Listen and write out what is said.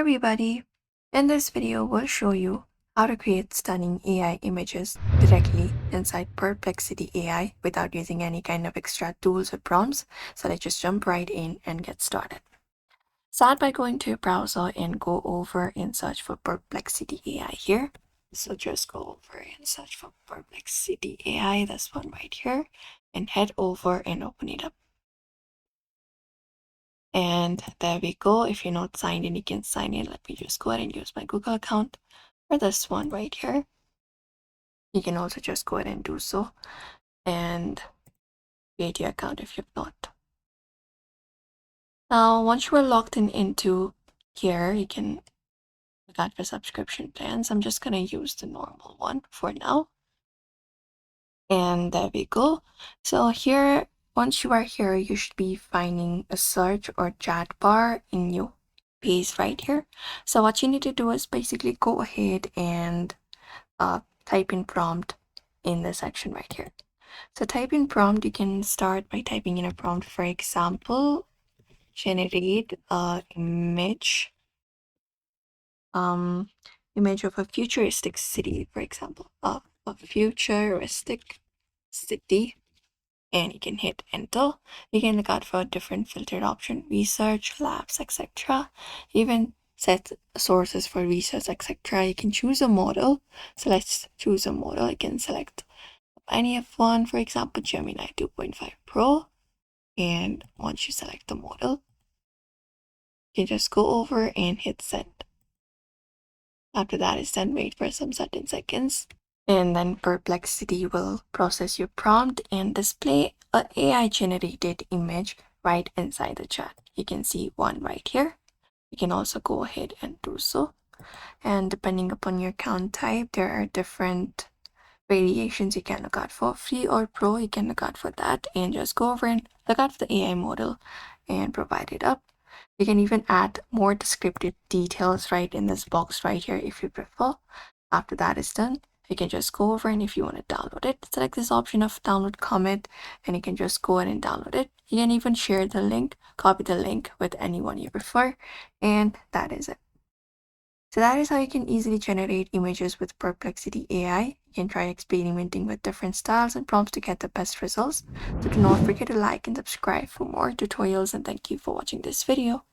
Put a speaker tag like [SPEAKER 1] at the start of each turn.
[SPEAKER 1] everybody! In this video, we'll show you how to create stunning AI images directly inside Perplexity AI without using any kind of extra tools or prompts. So let's just jump right in and get started. Start by going to your browser and go over and search for Perplexity AI here. So just go over and search for Perplexity AI, this one right here, and head over and open it up. And there we go. If you're not signed in, you can sign in. Let me just go ahead and use my Google account for this one right here. You can also just go ahead and do so and create your account if you've not. Now, once you are logged into here, you can look at for subscription plans. I'm just going to use the normal one for now. And there we go. So here, once you are here, you should be finding a search or chat bar in your page right here. So what you need to do is basically go ahead and type in prompt in the section right here. So type in prompt, you can start by typing in a prompt, for example, generate a image of a futuristic city, for example, of a futuristic city, and you can hit enter. You can look out for a different filtered option, research, labs, etc. Even set sources for research, etc. You can choose a model. So let's choose a model. You can select any of one, for example, Gemini 2.5 Pro. And once you select the model, you can just go over and hit send. After that is done, wait for some certain seconds. And then Perplexity will process your prompt and display an AI generated image right inside the chat. You can see one right here. You can also go ahead and do so. And depending upon your account type, there are different variations you can look out for. Free or pro, you can look out for that and just go over and look out for the AI model and provide it up. You can even add more descriptive details right in this box right here if you prefer. After that is done, you can just go over, and if you want to download it, select this option of download comment, and you can just go ahead and download it. You can even share the link, copy the link with anyone you prefer, and that is it. So that is how you can easily generate images with Perplexity AI. You can try experimenting with different styles and prompts to get the best results. So do not forget to like and subscribe for more tutorials, and thank you for watching this video.